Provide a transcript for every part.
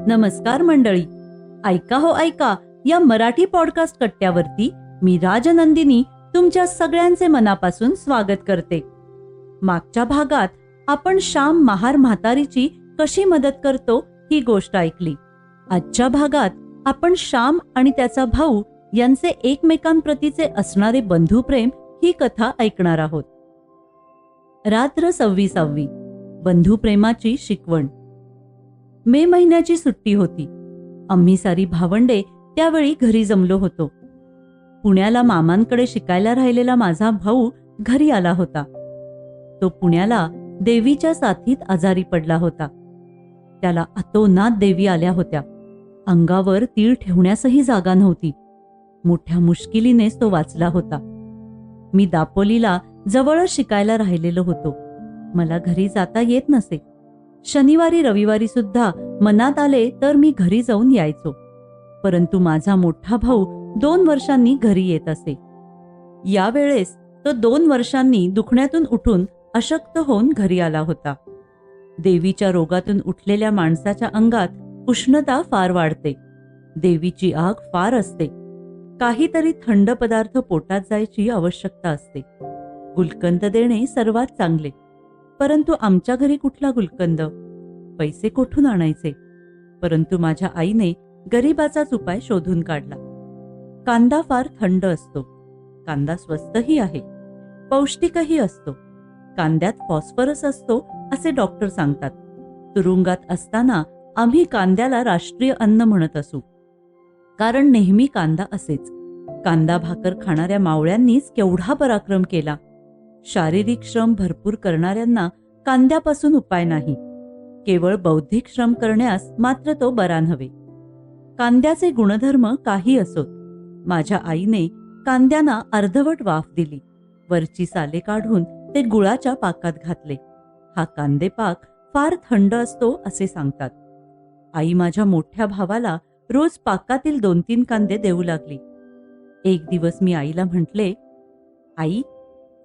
नमस्कार मंडळी, ऐका हो ऐका या मराठी पॉडकास्ट कट्ट्यावरती मी राजनंदिनी तुमच्या सगळ्यांचे मनापासून स्वागत करते. मागच्या भागात आपण श्याम महार म्हातारीची कशी मदत करतो ही गोष्ट ऐकली. आजच्या भागात आपण श्याम आणि त्याचा भाऊ यांचे एकमेकांप्रतीचे असणारे बंधुप्रेम ही कथा ऐकणार आहोत. रात्र 26वी. बंधुप्रेमाची शिकवण. मे महिन्याची सुट्टी होती. आम्ही सारी भावंडे त्यावेळी घरी जमलो होतो. पुण्याला मामांकडे शिकायला राहिलेला माझा भाऊ घरी आला होता. तो पुण्याला देवीच्या साथीत आजारी पडला होता. त्याला अतोनात देवी आल्या होत्या. अंगावर तीळ ठेवण्यासही जागा नव्हती. मोठ्या मुश्किलीनेच तो वाचला होता. मी दापोलीला जवळच शिकायला राहिलेलो होतो. मला घरी जाता येत नसे. शनिवारी रविवारी सुद्धा मनात आले तर मी घरी जाऊन यायचो. परंतु माझा मोठा भाऊ 2 वर्षांनी घरी येत असे. यावेळेस तो 2 वर्षांनी दुखण्यातून उठून अशक्त होऊन घरी आला होता. देवीच्या रोगातून उठलेल्या माणसाच्या अंगात उष्णता फार वाढते. देवीची आग फार असते. काहीतरी थंड पदार्थ पोटात जायची आवश्यकता असते. गुलकंद देणे सर्वात चांगले. परंतु आमच्या घरी कुठला गुलकंद? पैसे कोठून आणायचे? परंतु माझ्या आईने गरिबाचाच उपाय शोधून काढला. कांदा फार थंड असतो. कांदा स्वस्तही आहे, पौष्टिकही असतो. कांद्यात फॉस्फरस असतो असे डॉक्टर सांगतात. तुरुंगात असताना आम्ही कांद्याला राष्ट्रीय अन्न म्हणत असू, कारण नेहमी कांदा असेच. कांदा भाकर खाणाऱ्या मावळ्यांनीच केवढा पराक्रम केला. शारीरिक श्रम भरपूर करणाऱ्यांना कांद्यापासून उपाय नाही. केवळ बौद्धिक श्रम करण्यास मात्र तो बरा नव्हे. कांद्याचे गुणधर्म काही असोत, माझ्या आईने कांद्यांना अर्धवट वाफ दिली. वरची साले काढून ते गुळाच्या पाकात घातले. हा कांदेपाक फार थंड असतो असे सांगतात. आई माझ्या मोठ्या भावाला रोज पाकातील 2-3 कांदे देऊ लागली. एक दिवस मी आईला म्हटले, आई,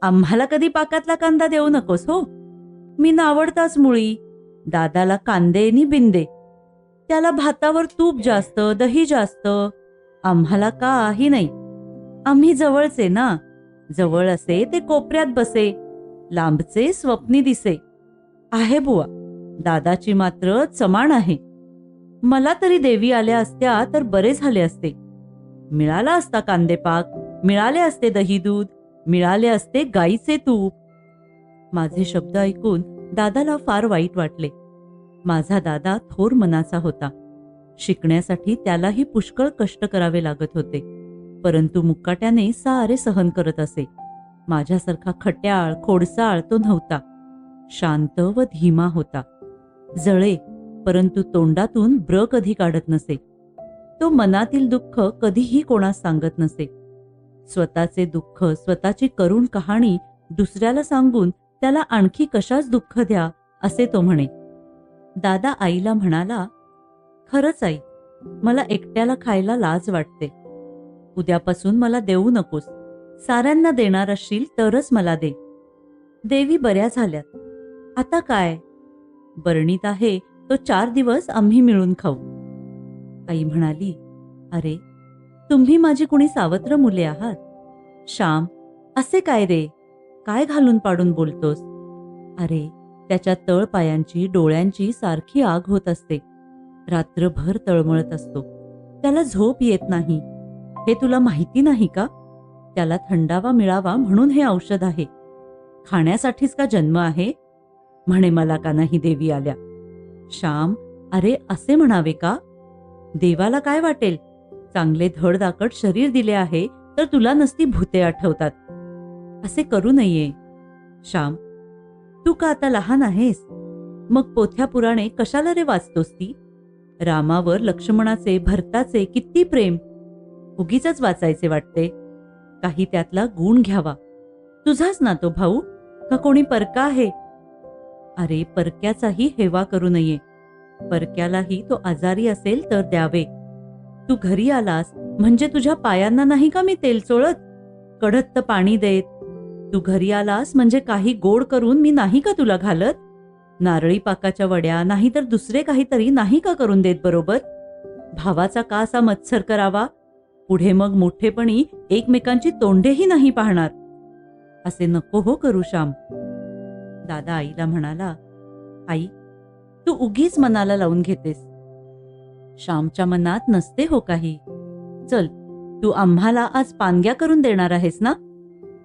आम्हाला कधी पाकातला कांदा देऊ नकोस हो. मी नावडताच मुळी. दादाला कांदे नि बिंदे. त्याला भातावर तूप जास्त, दही जास्त. आम्हाला काही नाही. आम्ही जवळचे ना. जवळ असे ते कोपऱ्यात बसे, लांबचे स्वप्नी दिसे. आहे बुवा, दादाची मात्र चमाण आहे. मला तरी देवी आल्या असत्या तर बरे झाले असते. मिळाला असता कांदेपाक, मिळाले असते दही दूध, मिळाले असते गाईचे तूप. माझे शब्द ऐकून दादाला फार वाईट वाटले. माझा दादा थोर मनाचा होता. शिकण्यासाठी त्यालाही पुष्कळ कष्ट करावे लागत होते. परंतु मुकाट्याने सारे सहन करत असे. माझ्यासारखा खट्याळ खोडसाळ तो नव्हता. शांत व धीमा होता. जळे, परंतु तोंडातून ब्र कधी काढत नसे. तो मनातील दुःख कधीही कोणास सांगत नसे. स्वतःचे दुःख, स्वतःची करुण कहाणी दुसऱ्याला सांगून त्याला आणखी कशाच दुःख द्या असे तो म्हणे. दादा आईला म्हणाला, खरंच आई, मला एकट्याला खायला लाज वाटते. उद्यापासून मला देऊ नकोस. साऱ्यांना देणार असशील तरच मला दे. देवी बऱ्या झाल्यात. आता काय? बरणीत आहे तो 4 दिवस आम्ही मिळून खाऊ. आई म्हणाली, अरे, तुम्ही माझी कुणी सावत्र मुले आहात. श्याम, असे काय रे? काय घालून पाडून बोलतोस? अरे, त्याच्या तळपायांची डोळ्यांची सारखी आग होत असते. रात्रभर तळमळत असतो. त्याला झोप येत नाही. हे तुला माहिती नाही का? त्याला थंडावा मिळावा म्हणून हे औषध आहे. खाण्यासाठीच का जन्म आहे? म्हणे मला का नाही देवी आल्या. श्याम, अरे, असे म्हणावे का? देवाला काय वाटेल? चांगले धडधाकट शरीर दिले आहे तर तुला नसती भूते आठवतात. असे करू नये. श्याम, तू का आता लहान आहेस? मग पोथ्या पुराणे कशाला रे वाचतोस ती? रामावर लक्ष्मणाचे, भरताचे किती प्रेम. उगीचच वाचायचे वाटते. काही त्यातला गुण घ्यावा. तुझाच ना तो भाऊ, का कोणी परका आहे? अरे, परक्याचाही हेवा करू नये. परक्यालाही तो आजारी असेल तर द्यावे. तू घरी आलास म्हणजे तुझ्या पायांना नाही का मी तेल चोळत, कडत्त पाणी देत? तू घरी आलास म्हणजे काही गोड करून मी नाही का तुला घालत? नारळी पाकाच्या वड्या नाहीतर दुसरे काहीतरी नाही का करून देत बरोबर? भावाचा का असा मत्सर करावा? पुढे मग मोठेपणी एकमेकांची तोंडेही नाही पाहणार. असे नको हो करू श्याम. दादा आईला म्हणाला, आई, तू उगीच मनाला लावून घेतेस. श्यामच्या मनात नसते हो काही. चल, तू आम्हाला आज पानग्या करून देणार आहेस ना?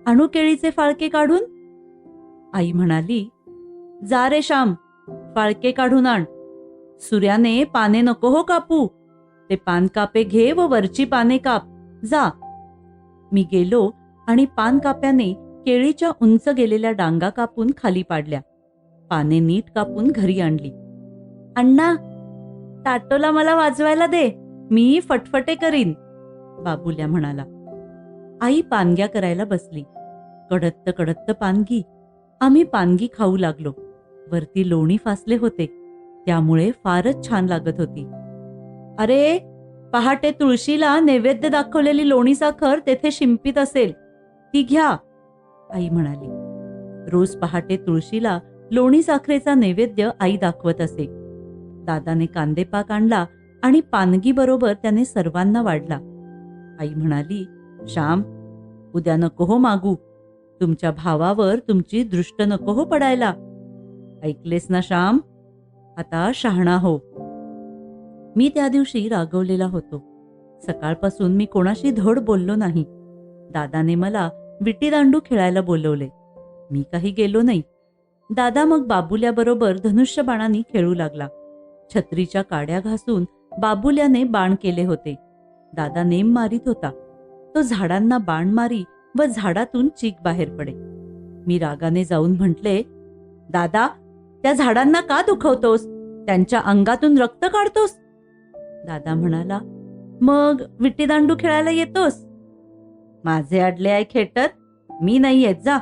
आणू केळीचे फाळके काढून? आई म्हणाली, जा रे श्याम, फाळके काढून आण. सूर्याने पाने नको हो कापू. ते पान कापे घे व वरची पाने काप, जा. मी गेलो आणि पान काप्याने केळीच्या उंच गेलेल्या डांगा कापून खाली पाडल्या. पाने नीट कापून घरी आणली. अण्णा, टाटोला मला वाजवायला दे, मी फटफटे करीन, बाबुल्या म्हणाला. आई पानग्या करायला बसली. कडत्त कडत्त पानगी. आम्ही पानगी खाऊ लागलो. वरती लोणी फासले होते, त्यामुळे फारच छान लागत होती. अरे, पहाटे तुळशीला नैवेद्य दाखवलेली लोणी साखर तेथे शिंपीत असेल, ती घ्या, आई म्हणाली. रोज पहाटे तुळशीला लोणी साखरेचा नैवेद्य आई दाखवत असे. दादाने कांदेपाक आणला आणि पानगी बरोबर त्याने सर्वांना वाढला. आई म्हणाली, श्याम, उद्या नको हो मागू. तुमच्या भावावर तुमची दृष्ट नको हो पडायला. ऐकलेस ना श्याम? आता शहाणा हो. मी त्या दिवशी रागवलेला होतो. सकाळपासून मी कोणाशी धड बोललो नाही. दादाने मला विटीदांडू खेळायला बोलवले. मी काही गेलो नाही. दादा मग बाबुल्याबरोबर धनुष्यबाणांनी खेळू लागला. छत्रीच्या काड्या घासून बाबुल्याने बाण केले होते. दादा नेम मारीत होता. तो झाडांना बाण मारी व झाडातून चीक बाहेर पडे. मी रागाने जाऊन म्हटले, दादा, त्या झाडांना का दुखवतोस? त्यांच्या अंगातून रक्त काढतोस? दादा म्हणाला, मग विटीदांडू खेळायला येतोस? माझे अडले आहे खेटत, मी नाही येत, जा.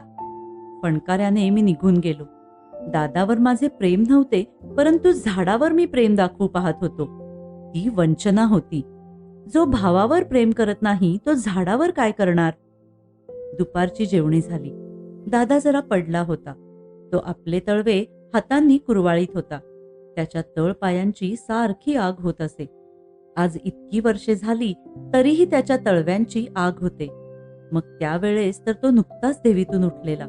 फणकाऱ्याने मी निघून गेलो. दादावर माझे प्रेम नव्हते, परंतु झाडावर मी प्रेम दाखवू पाहत होतो. ही वंचना होती. जो भावावर प्रेम करत नाही तो झाडावर काय करणार? दुपारची जेवणी झाली. दादा जरा पडला होता. तो आपले तळवे हातांनी कुरवाळीत होता. त्याच्या तळपायांची सारखी आग होत असे. आज इतकी वर्षे झाली तरीही त्याच्या तळव्यांची आग होते. मग त्यावेळेस तर तो नुकताच देवीतून उठलेला.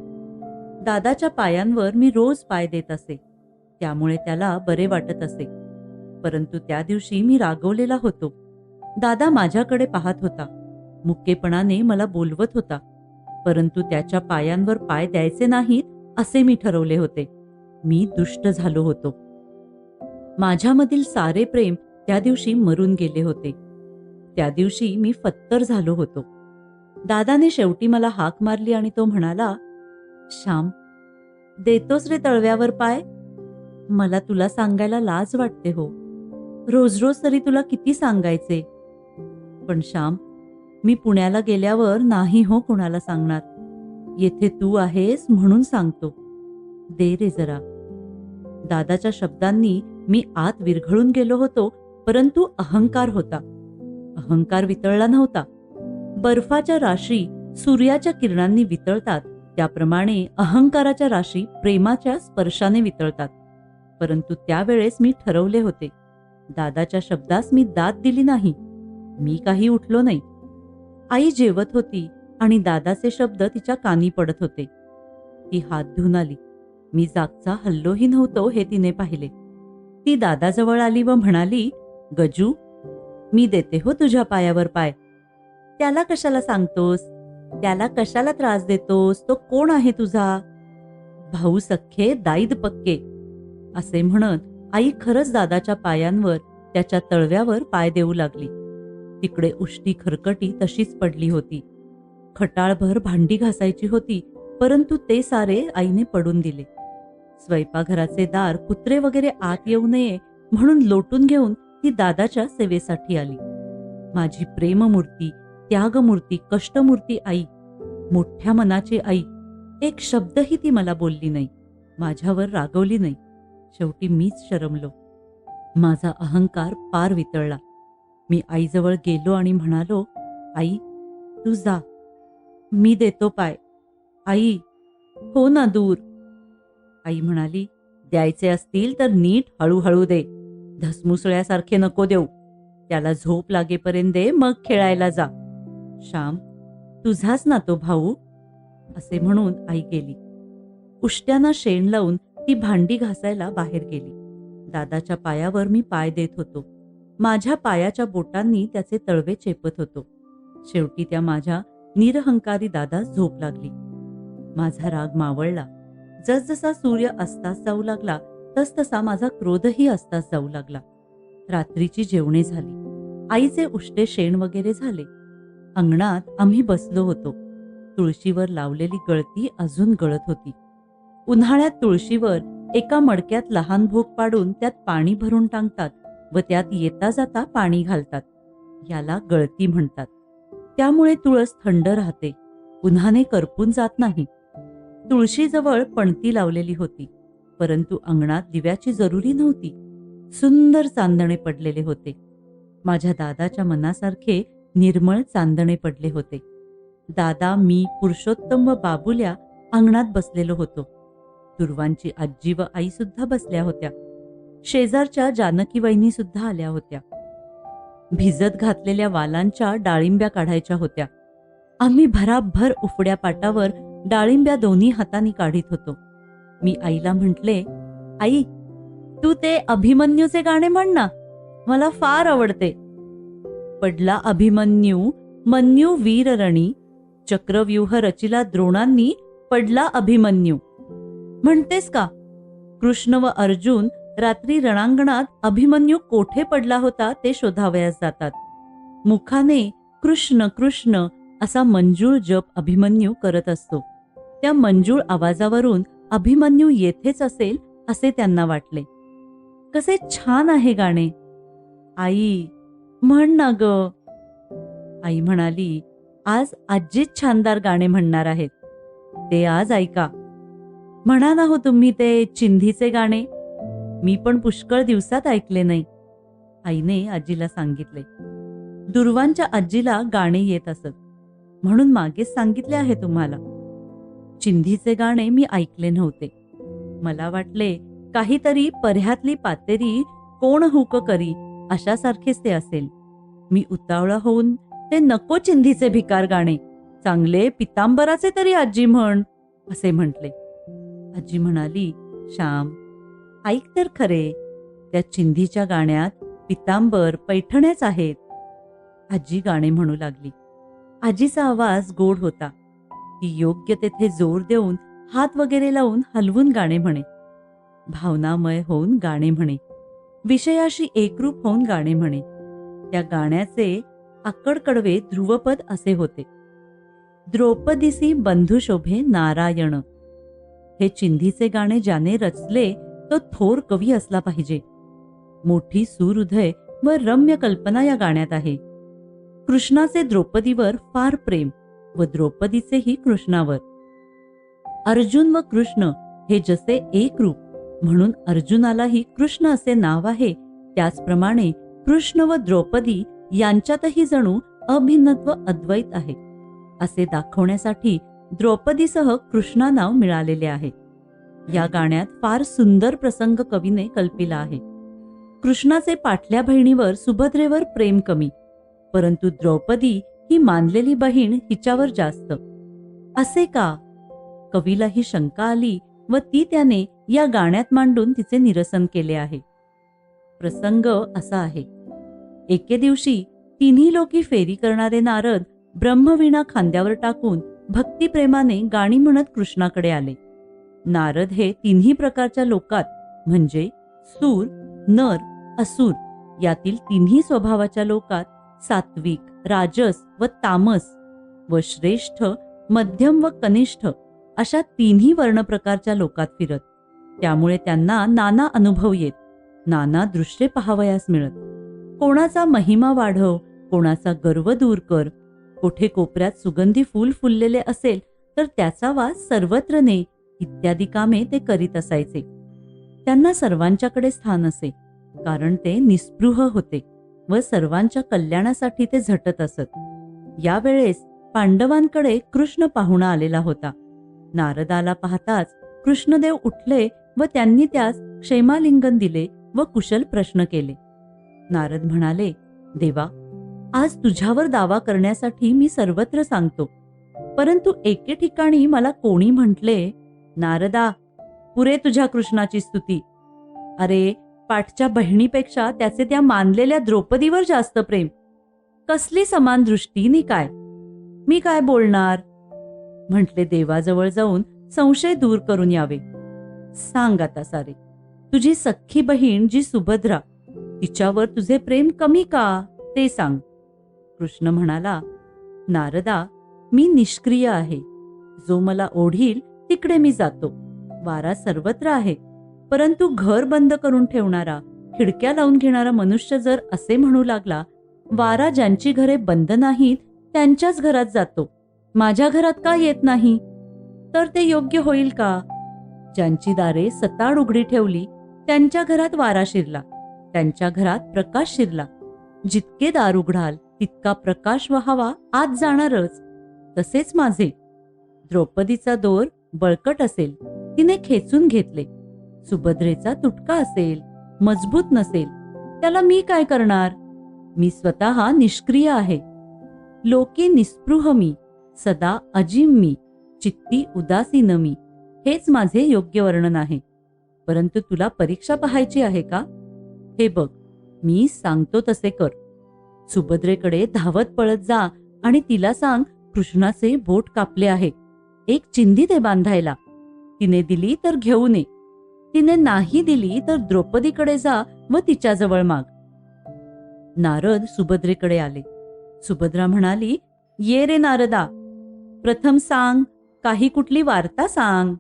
दादाच्या पायांवर मी रोज पाय देत असे, त्यामुळे त्याला बरे वाटत असे. परंतु त्या दिवशी मी रागवलेला होतो. दादा माझ्याकडे पाहत होता. मुक्केपणाने मला बोलवत होता. परंतु त्याच्या पायांवर पाय द्यायचे नाहीत असे मी ठरवले होते. मी दुष्ट झालो होतो. माझ्यामधील सारे प्रेम त्या दिवशी मरून गेले होते. त्या दिवशी मी फत्तर झालो होतो. दादाने शेवटी मला हाक मारली आणि तो म्हणाला, श्याम, देतोस रे तळव्यावर पाय? मला तुला सांगायला लाज वाटते हो. रोज रोज तरी तुला किती सांगायचे. पण श्याम, मी पुण्याला गेल्यावर नाही हो कोणाला सांगणार. येथे तू आहेस म्हणून सांगतो. दे रे जरा. दादाच्या शब्दांनी मी आत विरघळून गेलो होतो, परंतु अहंकार होता. अहंकार वितळला नव्हता. बर्फाच्या राशी सूर्याच्या किरणांनी वितळतात, त्याप्रमाणे अहंकाराच्या राशी प्रेमाच्या स्पर्शाने वितळतात. परंतु त्यावेळेस मी ठरवले होते. दादाच्या शब्दास मी दाद दिली नाही. मी काही उठलो नाही. आई जेवत होती आणि दादाचे शब्द तिच्या कानी पडत होते. ती हात धुवून आली. मी जागचा हल्लोही नव्हतो हे तिने पाहिले. ती दादाजवळ आली व म्हणाली, गजू, मी देते हो तुझ्या पायावर पाय. त्याला कशाला सांगतोस? त्याला कशाला त्रास देतोस? तो कोण आहे तुझा? भाऊ सख्खे दाईद पक्के, असे म्हणत आई खरंच दादाच्या पायांवर, त्याच्या तळव्यावर पाय देऊ लागली. तिकडे उष्टी खरकटी तशीच पडली होती. खटाळभर भांडी घासायची होती, परंतु ते सारे आईने पडून दिले. स्वयंपाकघराचे दार कुत्रे वगैरे आत येऊ नये म्हणून लोटून घेऊन ती दादाच्या सेवेसाठी आली. माझी प्रेममूर्ती, त्यागमूर्ती, कष्टमूर्ती आई, मोठ्या मनाची आई. एक शब्दही ती मला बोलली नाही, माझ्यावर रागवली नाही. शेवटी मीच शरमलो. माझा अहंकार पार वितळला. मी आईजवळ गेलो आणि म्हणालो, आई, तू जा, मी देतो पाय. आई, हो ना दूर. आई म्हणाली, द्यायचे असतील तर नीट हळूहळू दे. धसमुसळ्यासारखे नको देऊ. त्याला झोप लागेपर्यंत दे, मग खेळायला जा. श्याम, तुझाच ना तो भाऊ, असे म्हणून आई गेली. उष्ट्याना शेण लावून ती भांडी घासायला बाहेर गेली. दादाच्या पायावर मी पाय देत होतो. माझ्या पायाच्या बोटांनी त्याचे तळवे चेपत होतो. शेवटी त्या माझ्या निरहंकारी दादास झोप लागली. माझा राग मावळला. जसजसा सूर्य अस्तास जाऊ लागला तसतसा माझा क्रोधही अस्तास जाऊ लागला. रात्रीची जेवणे झाली. आईचे उष्टे शेण वगैरे झाले. अंगणात आम्ही बसलो होतो. तुळशीवर लावलेली गळती अजून गळत होती. उन्हाळ्यात तुळशीवर एका मडक्यात लहान भोग पाडून त्यात पाणी भरून टाकतात व त्यात येता जाता पाणी घालतात. याला गळती म्हणतात. त्यामुळे तुळस थंड राहते, उन्हाने करपून जात नाही. तुळशीजवळ पणती लावलेली होती, परंतु अंगणात दिव्याची जरुरी नव्हती. सुंदर चांदणे पडलेले होते. माझ्या दादाच्या मनासारखे निर्मळ चांदणे पडले होते. दादा, मी, पुरुषोत्तम व बाबुल्या अंगणात बसलेलो होतो. दुर्वांची आजी व आई सुद्धा बसल्या होत्या. शेजारच्या जानकी वहिनी सुद्धा आल्या होत्या. भिजत घातलेल्या वालांच्या डाळिंब्या काढायच्या होत्या. आम्ही भराभर उफड्या पाटावर डाळिंब्या दोन्ही हातांनी काढीत होतो. मी आईला म्हटले, आई, तू ते अभिमन्यूचे गाणे म्हण ना, मला फार आवडते. पडला अभिमन्यू, मन्यू वीररणी, चक्रव्यूह रचिला द्रोणांनी, पडला अभिमन्यू. म्हणतेस का? कृष्ण व अर्जुन रात्री रणांगणात अभिमन्यू कोठे पडला होता ते शोधावयास जातात. मुखाने कृष्ण कृष्ण असा मंजूळ जप अभिमन्यू करत असतो. त्या मंजूळ आवाजावरून अभिमन्यू येथेच असेल असे त्यांना वाटले. कसे छान आहे गाणे. आई, म्हण ना ग. आई म्हणाली, आज आजीच छानदार गाणे म्हणणार आहेत. ते आज ऐका. म्हणा ना हो तुम्ही ते चिंधीचे गाणे. मी पण पुष्कळ दिवसात ऐकले नाही. आईने आजीला सांगितले. दुर्वांच्या आजीला गाणे येत असत, म्हणून मागेच सांगितले आहे तुम्हाला. चिंधीचे गाणे मी ऐकले नव्हते. मला वाटले काहीतरी पर्ह्यातली पातेरी कोण हुक करी अशासारखेच ते असेल. मी उतावळा होऊन, ते नको चिंधीचे भिकार गाणे, चांगले पितांबराचे तरी आजी म्हण, असे म्हटले. आजी म्हणाली, श्याम, ऐक तर खरे, त्या चिंधीच्या गाण्यात पितांबर पैठण्याच आहेत. आजी गाणे म्हणू लागली. आजीचा आवाज गोड होता. ती योग्य तेथे जोर देऊन हात वगैरे लावून हलवून गाणे म्हणे. भावनामय होऊन गाणे म्हणे. विषयाशी एकरूप होऊन गाणे म्हणे. त्या गाण्याचे आकडकडवे ध्रुवपद असे होते. द्रौपदीसी बंधू शोभे नारायण. हे चिंधीचे गाणे ज्याने रचले तो थोर कवी असला पाहिजे. मोठी सुहृदय व रम्य कल्पना या गाण्यात आहे. कृष्णाचे द्रौपदीवर फार प्रेम व द्रौपदीचेही कृष्णावर. अर्जुन व कृष्ण हे जसे एक रूप, म्हणून अर्जुनालाही कृष्ण असे नाव आहे, त्याचप्रमाणे कृष्ण व द्रौपदी यांच्यातही जणू अभिन्नत्व अद्वैत आहे असे दाखवण्यासाठी द्रौपदीसह कृष्णा नाव मिळालेले आहे. या गाण्यात फार सुंदर प्रसंग कवीने कल्पिला आहे. कृष्णाचे पाठल्या बहिणीवर सुभद्रेवर प्रेम कमी, परंतु द्रौपदी ही मानलेली बहीण हिच्यावर जास्त. असे का? कवीला ही शंका आली व ती त्याने या गाण्यात मांडून तिचे निरसन केले आहे. प्रसंग असा आहे. एके दिवशी तिन्ही लोकी फेरी करणारे नारद ब्रह्मवीणा खांद्यावर टाकून भक्तिप्रेमाने गाणी म्हणत कृष्णाकडे आले. नारद हे तिन्ही प्रकारच्या लोकात म्हणजे सूर, नर, असुर यातील तिन्ही स्वभावाच्या लोकात सात्विक, राजस व तामस व श्रेष्ठ, मध्यम व कनिष्ठ अशा तिन्ही वर्ण प्रकारच्या लोकात फिरत. त्यामुळे त्यांना नाना अनुभव येत, नाना दृश्ये पाहावयास मिळत. कोणाचा महिमा वाढव, कोणाचा गर्व दूर कर. कोठे कोपऱ्यात सुगंधी फूल फुललेले असेल तर त्याचा वास सर्वत्र ने, इत्यादी कामे ते करीत असायचे. त्यांना सर्वांच्याकडे स्थान असे, कारण ते निस्पृह होते व सर्वांच्या कल्याणासाठी ते झटत असत. यावेळेस पांडवांकडे कृष्ण पाहुणा आलेला होता. नारदाला पाहताच कृष्णदेव उठले व त्यांनी त्यास क्षेमालिंगन दिले व कुशल प्रश्न केले. नारद म्हणाले, देवा, आज तुझ्यावर दावा करण्यासाठी मी सर्वत्र सांगतो, परंतु एके ठिकाणी मला कोणी म्हटले, नारदा, पुरे तुझ्या कृष्णाची स्तुती. अरे, पाठच्या बहिणीपेक्षा त्याचे त्या मानलेल्या द्रौपदीवर जास्त प्रेम. कसली समान दृष्टी नि काय, मी काय बोलणार? म्हटले, देवाजवळ जाऊन संशय दूर करून यावे. सांग आता सारे, तुझी सख्खी बहीण जी सुभद्रा, तिच्यावर तुझे प्रेम कमी का, ते सांग. कृष्ण म्हणाला, नारदा, मी निष्क्रिय आहे. जो मला ओढील तिकडे मी जातो. वारा सर्वत्र आहे, परंतु घर बंद करून ठेवणारा, खिडक्या लावून घेणारा मनुष्य जर असे म्हणू लागला, वारा ज्यांची घरे बंद नाहीत त्यांच्याच घरात जातो, माझ्या घरात का येत नाही, तर ते योग्य होईल का? ज्यांची दारे सताड उघडी ठेवली त्यांच्या घरात वारा शिरला, त्यांच्या घरात प्रकाश शिरला. जितके दार उघडाल तितका प्रकाश व हवा आत जाणारच. तसेच माझे. द्रौपदीचा दोर बळकट असेल, तिने खेचून घेतले. सुभद्रेचा तुटका असेल, मजबूत नसेल, त्याला मी काय करणार? मी स्वतः निष्क्रिय आहे. लोके निस्पृह मी, सदा अजिम मी, चित्ती उदासीन मी, हेच माझे योग्य वर्णन आहे. परंतु तुला परीक्षा पाहायची आहे का? हे बघ, मी सांगतो तसे कर. सुभद्रेकडे धावत पळत जा आणि तिला सांग, कृष्णाचे बोट कापले आहे, एक चिंधी दे बांधायला. तिने दिली तर घेऊन ये, तिने नाही दिली तर द्रौपदीकडे जा व तिच्याजवळ माग. नारद सुभद्रेकडे आले. सुभद्रा म्हणाली, ये रे नारदा, प्रथम सांग, काही कुठली वार्ता सांग.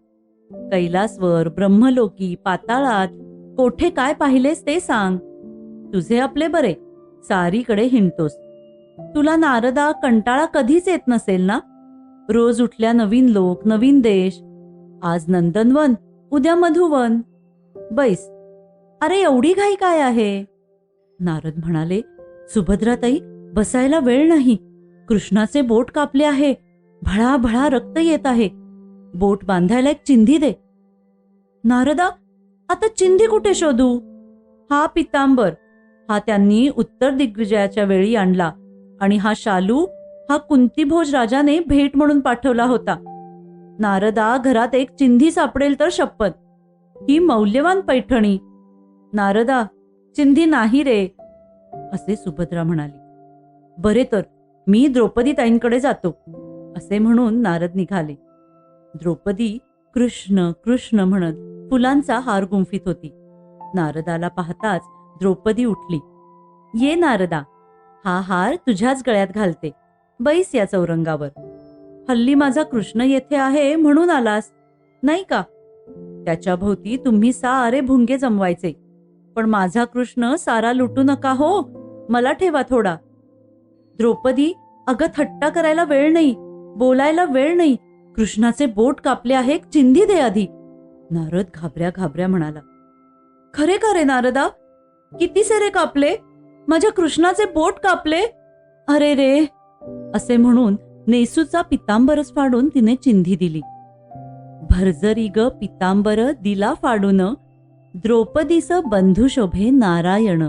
कैलासवर, ब्रह्मलोकी, पाताळात कोठे काय पाहिलेस ते सांग. तुझे आपले बरे, सारीकडे हिंडतोस. तुला नारदा कंटाळा कधीच येत नसेल ना? रोज उठल्या नवीन लोक, नवीन देश. आज नंदनवन, उद्या मधुवन. बैस. अरे, एवढी घाई काय आहे? नारद म्हणाले, सुभद्राताई, बसायला वेळ नाही. कृष्णाचे बोट कापले आहे, भळाभळा रक्त येत आहे. बोट बांधायला एक चिंधी दे. नारदा, आता चिंधी कुठे शोधू? हा पितांबर, हा त्यांनी उत्तर दिग्विजयाच्या वेळी आणला, आणि हा शालू, हा कुंतीभोज राजाने भेट म्हणून पाठवला होता. नारदा, घरात एक चिंधी सापडेल तर शपथ. ही मौल्यवान पैठणी. नारदा, चिंधी नाही रे, असे सुभद्रा म्हणाली. बरे तर, मी द्रौपदीताईंकडे जातो, असे म्हणून नारद निघाले. द्रौपदी कृष्ण कृष्ण म्हणत फुलांचा हार गुंफीत होती. नारदाला पाहताच द्रौपदी उठली. ये नारदा, हा हार तुझ्याच गळ्यात घालते. बैस या चौरंगावर. हल्ली माझा कृष्ण येथे आहे म्हणून आलास, नाही का? त्याच्या भोवती तुम्ही सारे भुंगे जमवायचे, पण माझा कृष्ण सारा लुटू नका हो, मला ठेवा थोडा. द्रौपदी, अगं थट्टा करायला वेळ नाही, बोलायला वेळ नाही. कृष्णाचे बोट कापले आहे, चिंधी दे आधी. नारद घाबऱ्या घाबऱ्या म्हणाला, खरे का रे नारदा? किती सारे कापले? माझ्या कृष्णाचे बोट कापले? अरे रे, असे म्हणून नेसूचा पितांबरच फाडून तिने चिंधी दिली. भरजरी ग पितांबर दिला फाडून, द्रौपदीस बंधू शोभे नारायण.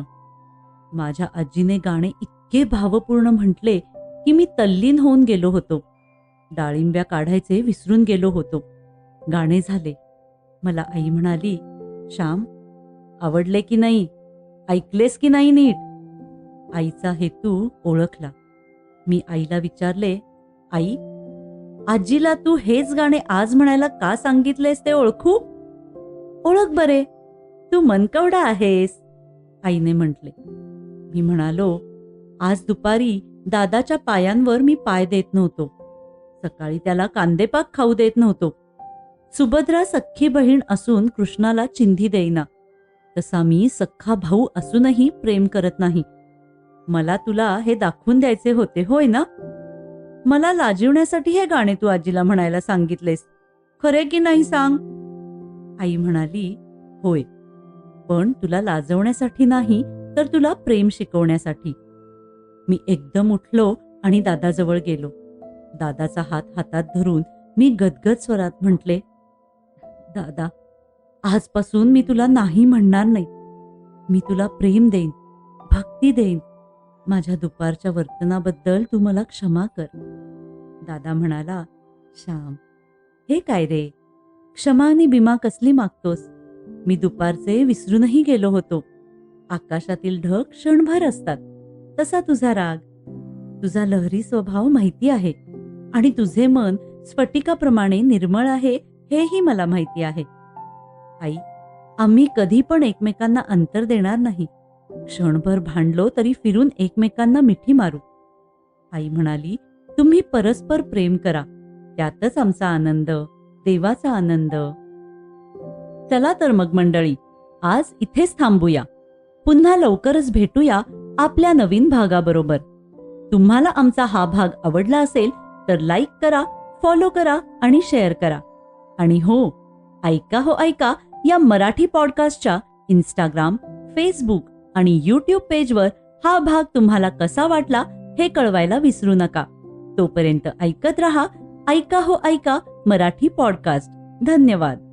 माझ्या आजीने गाणे इतके भावपूर्ण म्हटले की मी तल्लीन होऊन गेलो होतो. डाळिंब्या काढायचे विसरून गेलो होतो. गाणे झाले. मला आई म्हणाली, श्याम, आवडले की नाही? ऐकलेस की नाही नीट? आईचा हेतू ओळखला. मी आईला विचारले, आई, आजीला तू हेच गाणे आज म्हणायला का सांगितलेस ते ओळखू? ओळख बरे, तू मनकवडा आहेस, आईने म्हटले. मी म्हणालो, आज दुपारी दादाच्या पायांवर मी पाय देत नव्हतो. सकाळी त्याला कांदेपाक खाऊ देत नव्हतो. सुभद्रा सख्खी बहीण असून कृष्णाला चिंधी देईना, तसा मी सख्खा भाऊ असूनही प्रेम करत नाही. मला तुला हे दाखवून द्यायचे होते, होय ना? मला लाजिवण्यासाठी हे गाणे तू आजीला म्हणायला सांगितलेस, खरे की नाही सांग? आई म्हणाली, होय, पण तुला लाजवण्यासाठी नाही, तर तुला प्रेम शिकवण्यासाठी. मी एकदम उठलो आणि दादाजवळ गेलो. दादाचा हात हातात धरून मी गदगद स्वरात म्हटले, दादा, आजपासून मी तुला नाही म्हणणार नाही. मी तुला प्रेम देईन, भक्ती देईन. माझ्या दुपारच्या वर्तनाबद्दल तू मला क्षमा कर. दादा म्हणाला, श्याम, हे काय रे, क्षमा आणि बिमा कसली मागतोस? मी दुपारचे विसरूनही गेलो होतो. आकाशातील ढग क्षणभर असतात, तसा तुझा राग. तुझा लहरी स्वभाव माहिती आहे आणि तुझे मन स्फटिकाप्रमाणे निर्मळ आहे हेही मला माहिती आहे. आई, आम्ही कधी पण एकमेकांना अंतर देणार नाही. क्षणभर भांडलो तरी फिरून एकमेकांना मिठी मारू. आई म्हणाली, तुम्ही परस्पर प्रेम करा, त्यातच आमचा आनंद, देवाचा आनंद. चला तर मग मंडळी, आज इथेच थांबूया. पुन्हा लवकरच भेटूया आपल्या नवीन भागाबरोबर. तुम्हाला आमचा हा भाग आवडला असेल तर लाईक करा, फॉलो करा आणि शेअर करा. आणि हो, ऐका हो ऐका या मराठी पॉडकास्टच्या इंस्टाग्राम, फेसबुक आणि यूट्यूब पेजवर हा भाग तुम्हाला कसा वाटला हे कळवायला विसरू नका. तोपर्यंत ऐकत रहा ऐका हो ऐका मराठी पॉडकास्ट. धन्यवाद.